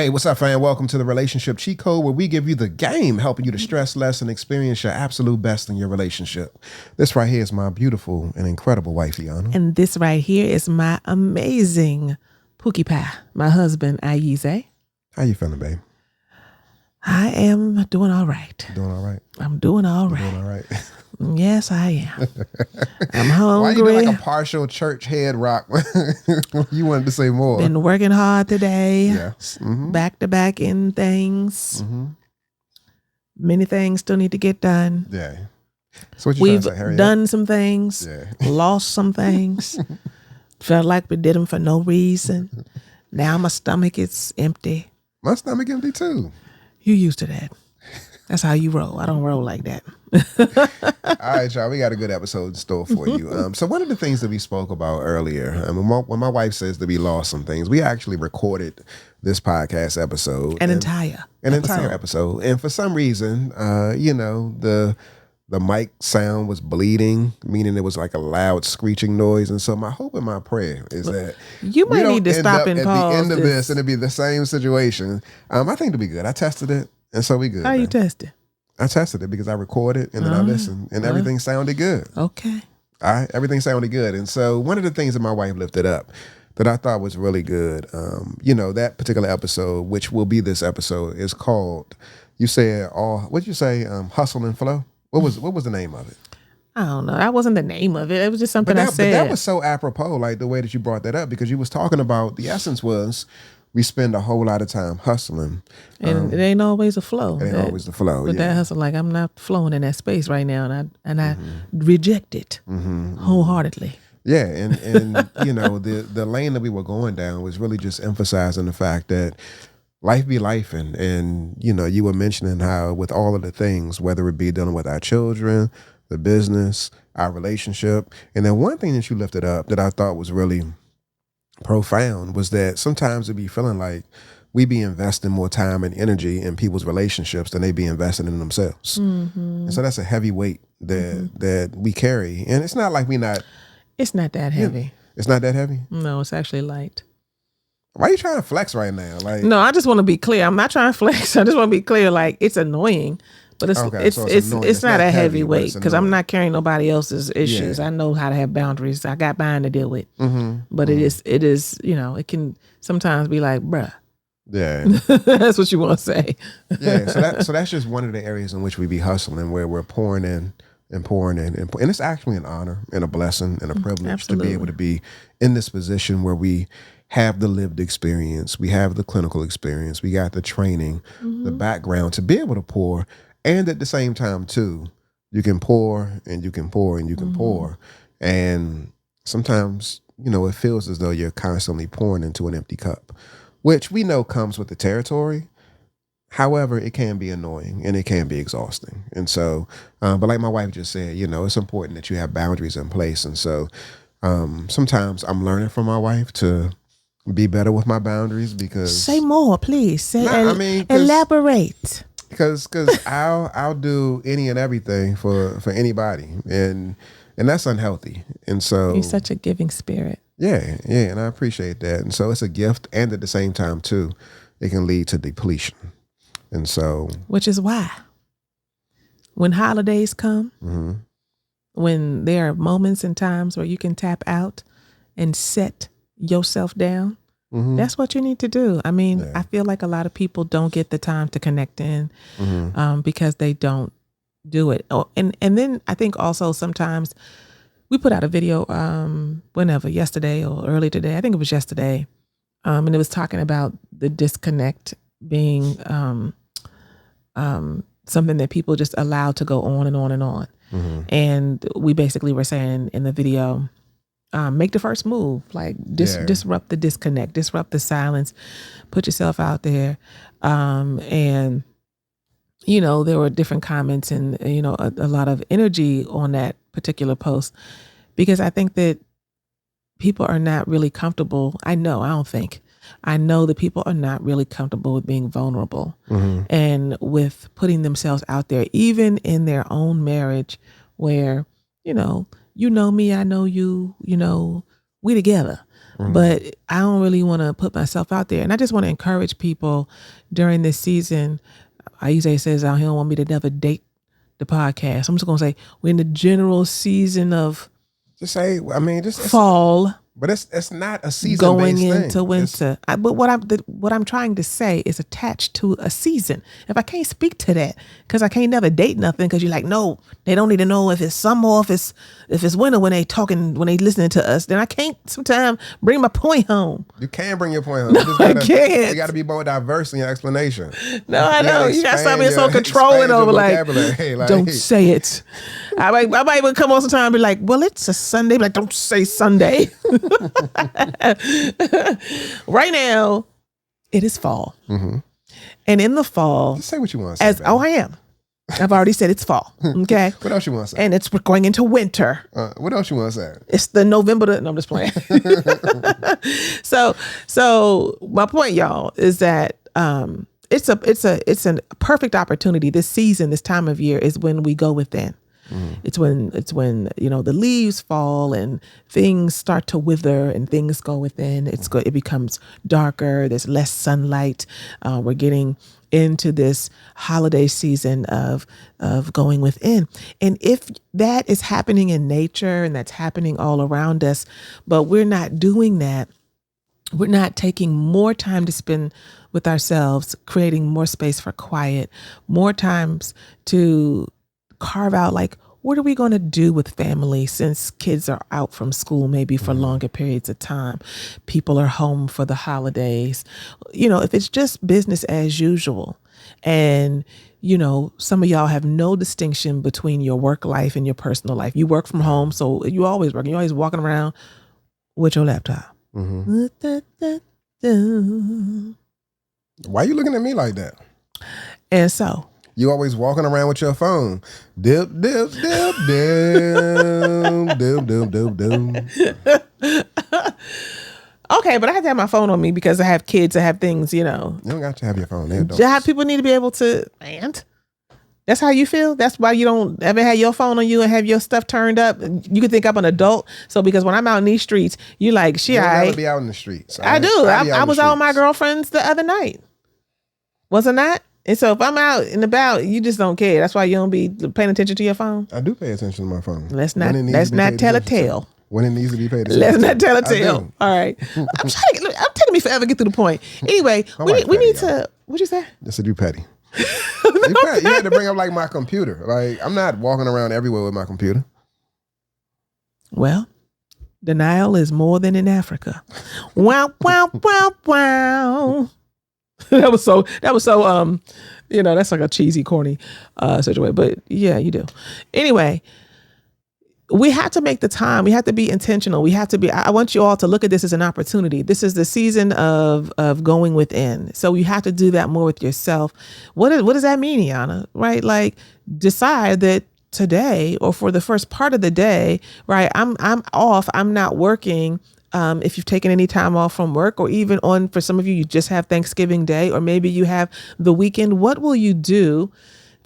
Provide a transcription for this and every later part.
Hey, what's up, fam? Welcome to the Relationship Cheat Code, where we give you the game, helping you to stress less and experience your absolute best in your relationship. This right here is my beautiful and incredible wife, Yana. And this right here is my amazing Pookie Pie, my husband, Ayize. How you feeling, babe? I am doing all right. Doing all right? I'm doing all right. Doing all right. Yes, I am. I'm hungry. Why you do like a partial church head rock? You wanted to say more. Been working hard today. Yes. Mm-hmm. Back to back in things. Mm-hmm. Many things still need to get done. Yeah. So what you We've trying to say, Harry? done some things. Yeah. Lost some things. Felt like we did them for no reason. Now my stomach is empty. My stomach empty too. You used to that. That's how you roll. I don't roll like that. All right, y'all. We got a good episode in store for you. So one of the things that we spoke about earlier, when my wife says that we lost some things, we actually recorded this podcast episode. An entire episode. And for some reason, the mic sound was bleeding, meaning it was like a loud screeching noise. And so my hope and my prayer is that you might need to stop and pause at the end of this, and it'd be the same situation. I think it'll be good. I tested it, and so we good. How you tested? I tested it because I recorded and then I listened, and everything sounded good. Okay. All right, everything sounded good. And so one of the things that my wife lifted up that I thought was really good, that particular episode, which will be this episode, is called, you said, what'd you say, Hustle and Flow? What was the name of it? I don't know. That wasn't the name of it. It was just something I said. But that was so apropos, like the way that you brought that up, because you was talking about, the essence was, we spend a whole lot of time hustling. And it ain't always a flow. It ain't always the flow, But that hustle, like I'm not flowing in that space right now, and I reject it wholeheartedly. Yeah, and the lane that we were going down was really just emphasizing the fact that life be life, and you were mentioning how with all of the things, whether it be dealing with our children, the business, our relationship, and then one thing that you lifted up that I thought was really profound was that sometimes it be feeling like we be investing more time and energy in people's relationships than they be investing in themselves. Mm-hmm. And so that's a heavy weight that we carry, and it's not like It's not that heavy. It's not that heavy. No, it's actually light. Why are you trying to flex right now? Like, no, I just want to be clear. I'm not trying to flex. I just want to be clear. Like, it's annoying, but it's not a heavy weight because I'm not carrying nobody else's issues. Yeah. I know how to have boundaries. I got mine to deal with. But it is it can sometimes be like, bruh. Yeah, that's what you want to say. Yeah, so that's just one of the areas in which we be hustling, where we're pouring in. And it's actually an honor and a blessing and a privilege to be able to be in this position where we have the lived experience, we have the clinical experience, we got the training, the background to be able to pour, and at the same time too, you can pour and you can pour and you can pour, and sometimes it feels as though you're constantly pouring into an empty cup, which we know comes with the territory. However, it can be annoying and it can be exhausting. And so, but like my wife just said, it's important that you have boundaries in place. And so sometimes I'm learning from my wife to be better with my boundaries, because... Say more, please. Elaborate. Because I'll do any and everything for anybody. And that's unhealthy. And so... You're such a giving spirit. Yeah. And I appreciate that. And so it's a gift. And at the same time, too, it can lead to depletion. And so, which is why when holidays come, when there are moments and times where you can tap out and set yourself down, that's what you need to do. I mean, I feel like a lot of people don't get the time to connect in because they don't do it. Oh, and then I think also sometimes we put out a video yesterday or early today. I think it was yesterday, and it was talking about the disconnect being something that people just allow to go on and on and on. And we basically were saying in the video, make the first move, like disrupt the disconnect, disrupt the silence, put yourself out there. And, there were different comments and, a lot of energy on that particular post, because I think that people are not really comfortable. I know that people are not really comfortable with being vulnerable and with putting themselves out there, even in their own marriage, where, me, I know you, we together. but I don't really want to put myself out there. And I just want to encourage people during this season. Ayize says, he don't want me to never date the podcast. I'm just going to say, we're in the general season of fall. But it's not a season going based into thing. Winter. But what I'm trying to say is attached to a season. If I can't speak to that, because I can't never date nothing, because you're like, no, they don't need to know if it's summer or if it's winter when they listening to us, then I can't sometimes bring my point home. You can bring your point home. No, I can't. You got to be more diverse in your explanation. No, I know. You got to stop being so controlling over like, don't say it. I might even come on sometime and be like, well, it's a Sunday. Like, don't say Sunday. Right now, it is fall. Mm-hmm. And in the fall... Just say what you want to say. I am. I've already said it's fall. Okay? What else you want to say? And we're going into winter. What else you want to say? It's the November... No, I'm just playing. So my point, y'all, is that it's a perfect opportunity. This season, this time of year is when we go within. It's when the leaves fall and things start to wither and things go within. It becomes darker. There's less sunlight. We're getting into this holiday season of going within. And if that is happening in nature and that's happening all around us, but we're not doing that, we're not taking more time to spend with ourselves, creating more space for quiet, more times to carve out, like, what are we going to do with family since kids are out from school, maybe for longer periods of time? People are home for the holidays. If it's just business as usual, and, some of y'all have no distinction between your work life and your personal life. You work from home, so you always work. You're always walking around with your laptop. Mm-hmm. Why are you looking at me like that? And so... You always walking around with your phone. Dip, dip, dip, dip, dip, dip, dip. Okay, but I have to have my phone on me because I have kids. I have things, You don't got to have your phone. People need to be able to. And that's how you feel. That's why you don't ever have your phone on you and have your stuff turned up. You can think I'm an adult. So because when I'm out in these streets, you like, never be out in the streets. I do. I was out with my girlfriends the other night. Wasn't that? And so if I'm out and about, you just don't care. That's why you don't be paying attention to your phone. I do pay attention to my phone. Let's not tell a tale. When it needs to be paid attention. Let's not tell a tale. All right. I'm taking me forever to get to the point. Anyway, we need to. What'd you say? Just to be petty. You had to bring up like my computer. Like, I'm not walking around everywhere with my computer. Well, denial is more than in Africa. Wow, wow, wow, wow. That was so that's like a cheesy, corny situation. But yeah, you do. Anyway, we have to make the time. We have to be intentional. I want you all to look at this as an opportunity. This is the season of going within. So you have to do that more with yourself. What does that mean, Iana? Right? Like, decide that today, or for the first part of the day, right? I'm off. I'm not working. If you've taken any time off from work, or even for some of you just have Thanksgiving Day, or maybe you have the weekend, what will you do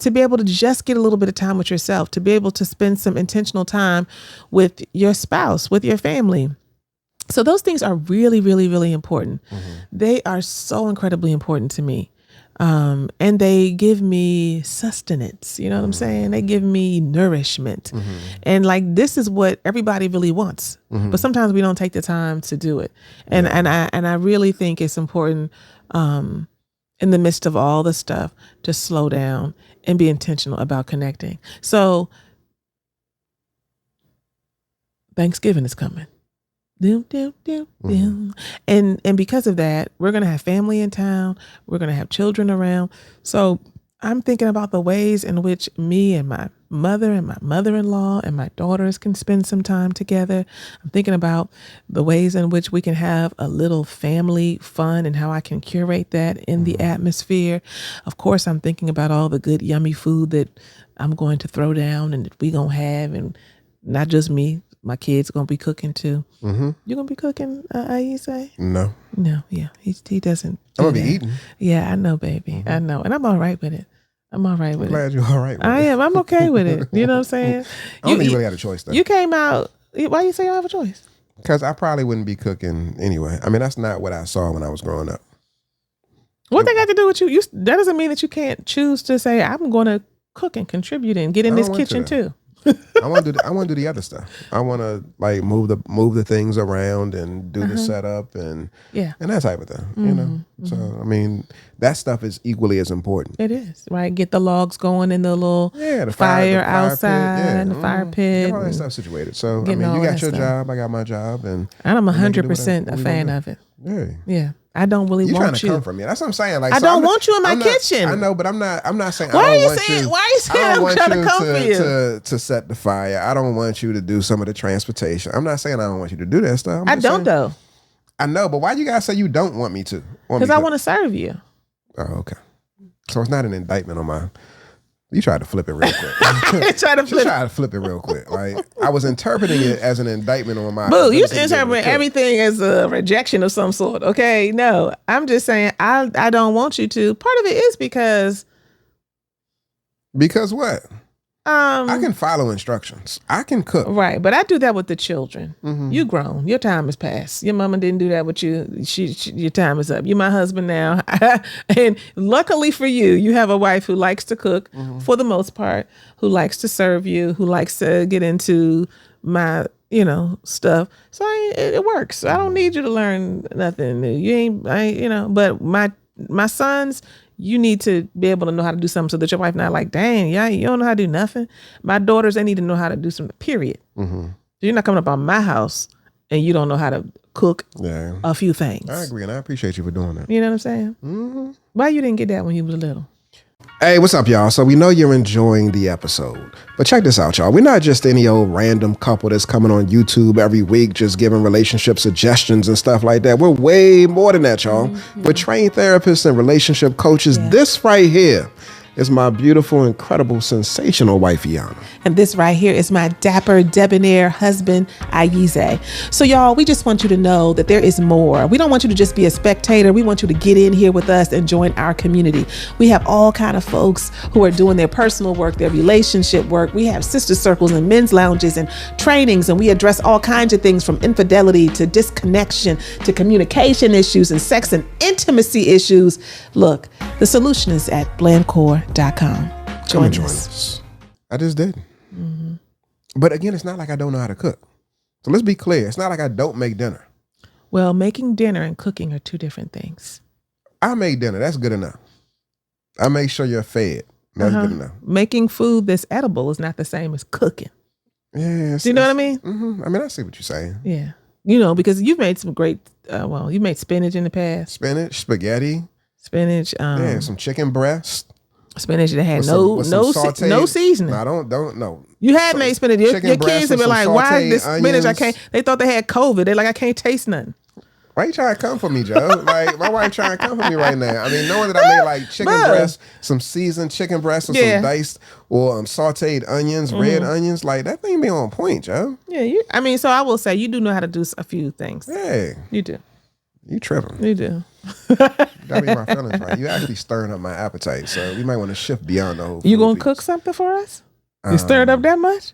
to be able to just get a little bit of time with yourself, to be able to spend some intentional time with your spouse, with your family? So those things are really, really, really important. Mm-hmm. They are so incredibly important to me. And they give me sustenance, you know what I'm saying? They give me nourishment. Mm-hmm. And like, this is what everybody really wants, but sometimes we don't take the time to do it. And I really think it's important, in the midst of all the stuff, to slow down and be intentional about connecting. So Thanksgiving is coming. And because of that, we're going to have family in town. We're going to have children around. So I'm thinking about the ways in which me and my mother and my mother-in-law and my daughters can spend some time together. I'm thinking about the ways in which we can have a little family fun and how I can curate that in the atmosphere. Of course, I'm thinking about all the good, yummy food that I'm going to throw down and that we going to have, and not just me. My kids gonna be cooking too. Mm-hmm. You gonna be cooking, Ayize? No, yeah, he doesn't. I'm gonna be eating. Yeah, I know, baby. Mm-hmm. I know, and I'm all right with it. I'm glad you're all right with it. I am. I'm okay with it. You know what I'm saying? I don't think you really got a choice though. You came out. Why you say you don't have a choice? Because I probably wouldn't be cooking anyway. I mean, that's not what I saw when I was growing up. What they got to do with you? That doesn't mean that you can't choose to say, I'm going to cook and contribute and get in this kitchen too. I want to do the other stuff. I want to like move the things around and do the setup and that type of thing. You know, so I mean that stuff is equally as important. It is, right? Get the logs going in the little fire outside and the fire pit. Get all that stuff situated. So I mean, you got your job, I got my job, and I'm 100% a fan of it. Yeah. I don't really want you. You're trying to come from me. That's what I'm saying. Like, I don't want you in my kitchen. I know, but I'm not saying. Why are you saying I'm trying to come for you? To set the fire. I don't want you to do some of the transportation. I'm not saying I don't want you to do that stuff. I don't though. I know, but why you guys say you don't want me to? Because I want to serve you. Oh, okay. So it's not an indictment on my. You tried to flip it real quick. Try to flip it real quick. Like I was interpreting it as an indictment on my. Boo, you interpret everything as a rejection of some sort. Okay, no, I'm just saying I don't want you to. Part of it is because. Because what? I can follow instructions. I can cook. Right, but I do that with the children. You grown. Your time has passed. Your mama didn't do that with you. Your time is up. You're my husband now. And luckily for you, you have a wife who likes to cook for the most part, who likes to serve you, who likes to get into my, stuff. So it works. I don't need you to learn nothing new. But my sons, you need to be able to know how to do something so that your wife not like, dang, yeah, you don't know how to do nothing. My daughters, they need to know how to do something, period. So you're not coming up on my house and you don't know how to cook a few things. I agree, and I appreciate you for doing that. You know what I'm saying? Why you didn't get that when you was little? Hey, what's up, y'all? So we know you're enjoying the episode, but check this out, y'all. We're not just any old random couple that's coming on YouTube every week just giving relationship suggestions and stuff like that. We're way more than that, y'all. We're trained therapists and relationship coaches. This right here is my beautiful, incredible, sensational wife, Yana. And this right here is my dapper, debonair husband, Ayize. So y'all, we just want you to know that there is more. We don't want you to just be a spectator. We want you to get in here with us and join our community. We have all kind of folks who are doing their personal work, their relationship work. We have sister circles and men's lounges and trainings, and we address all kinds of things from infidelity to disconnection to communication issues and sex and intimacy issues. Look, the solution is at blandcore.com. Join us. I just did. But again, it's not like I don't know how to cook. So let's be clear. It's not like I don't make dinner. Well, making dinner and cooking are two different things. I make dinner. That's good enough. I make sure you're fed. That's good enough. Making food that's edible is not the same as cooking. Yeah. Do you know what I mean? I mean, I see what you're saying. Yeah. Because you've made some great, you made spinach in the past. Spinach, spaghetti. Spinach. Some chicken breast. Spinach that had no seasoning. No, don't no. You had made spinach. Your kids have been like, why this spinach? They thought they had COVID. They're like, I can't taste nothing. Why you trying to come for me, Joe? Like my wife trying to come for me right now. I mean, knowing that I made like chicken breast, some seasoned chicken breast, and some diced or sauteed onions, red onions, like that thing be on point, Joe. Yeah, so I will say you do know how to do a few things. Hey, you do. You tripping. You do. That be my feelings, right? You actually stirring up my appetite, so we might want to shift beyond the whole. You gonna cook something for us? You stirred up that much?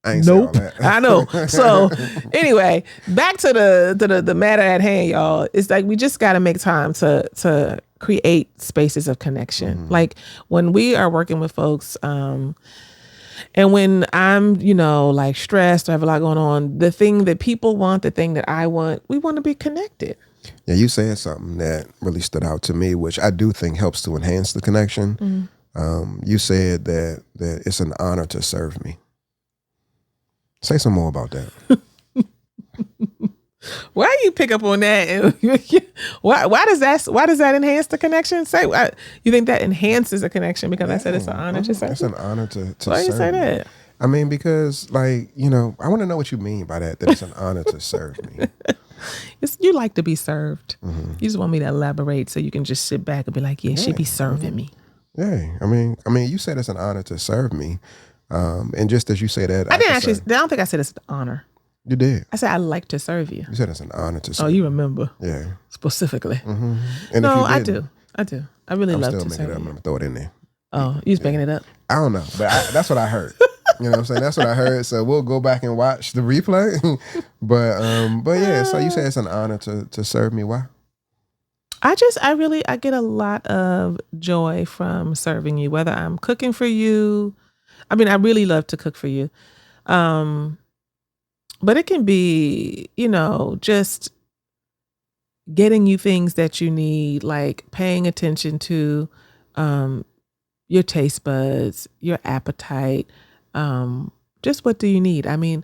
I ain't nope. Say all that. I know. So anyway, back to the matter at hand, y'all. It's like we just got to make time to create spaces of connection. Like when we are working with folks, and when I'm, like stressed or have a lot going on, the thing that people want, the thing that I want, we want to be connected. Yeah, you said something that really stood out to me, which I do think helps to enhance the connection. You said that it's an honor to serve me. Say some more about that. Why do you pick up on that? Why does that enhance the connection? You think that enhances a connection because I said it's an honor to serve? It's an honor to why serve. You say that? I mean, because I want to know what you mean by that it's an honor to serve me. You like to be served. You just want me to elaborate so you can just sit back and be like, she be serving me. Yeah. I mean, you said it's an honor to serve me. And just as you say that, I don't think I said it's an honor. You did. I said I like to serve you. You said it's an honor to serve. Oh, you remember? Yeah. Specifically. And no, I do. I really love to serve you. I'm gonna throw it in there. Oh, you was making it up? I don't know, but that's what I heard. You know what I'm saying? That's what I heard. So we'll go back and watch the replay. but yeah, so you say it's an honor to serve me. Why? I get a lot of joy from serving you, whether I'm cooking for you. I mean, I really love to cook for you. But it can be, just getting you things that you need, like paying attention to your taste buds, your appetite, just what do you need? I mean,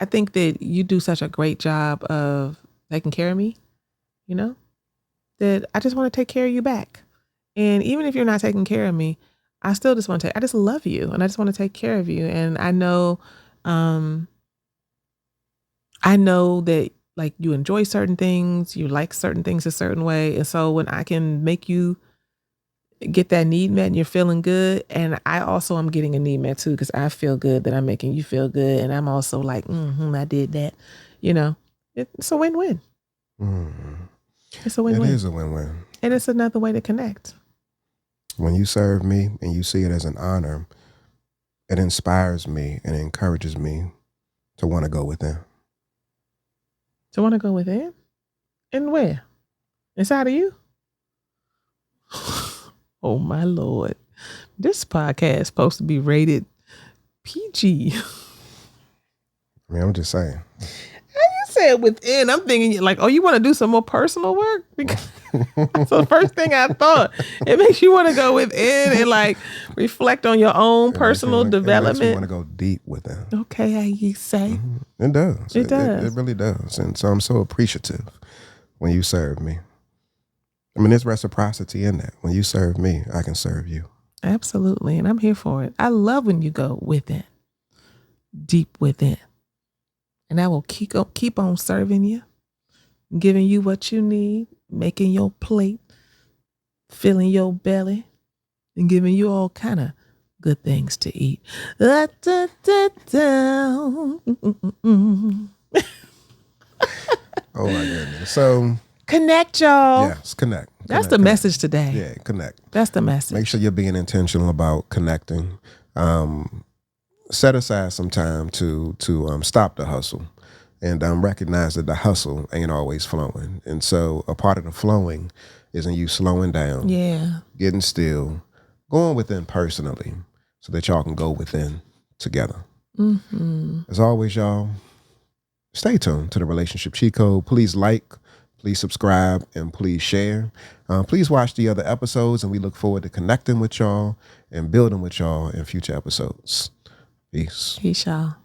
I think that you do such a great job of taking care of me, that I just want to take care of you back. And even if you're not taking care of me, I still just want to I just love you and I just want to take care of you. And I know that like you enjoy certain things, you like certain things a certain way. And so when I can make you get that need met and you're feeling good, and I also am getting a need met too, because I feel good that I'm making you feel good. And I'm also like, I did that. It's a win-win. It's a win-win. It is a win-win. And it's another way to connect. When you serve me and you see it as an honor, it inspires me and encourages me to want to go within. To want to go within? And where? Inside of you? Oh my Lord. This podcast is supposed to be rated PG. I mean, I'm just saying. You said within. I'm thinking like, you want to do some more personal work? Because so the first thing I thought, it makes you want to go within and like reflect on your own personal development. It makes you want to go deep within. Okay, Ayize. It does. It does. It really does. And so I'm so appreciative when you serve me. I mean, there's reciprocity in that. When you serve me, I can serve you. Absolutely. And I'm here for it. I love when you go within, deep within. And I will keep on serving you, giving you what you need, making your plate, filling your belly, and giving you all kind of good things to eat. Oh my goodness. So connect, y'all. Yes, connect. That's the message today. Yeah, connect. That's the message. Make sure you're being intentional about connecting. Set aside some time to stop the hustle and recognize that the hustle ain't always flowing. And so a part of the flowing is in you slowing down, getting still, going within personally so that y'all can go within together. As always, y'all, stay tuned to the Relationship Cheat Code. Please like, please subscribe, and please share. Please watch the other episodes, and we look forward to connecting with y'all and building with y'all in future episodes. Peace. Peace, y'all.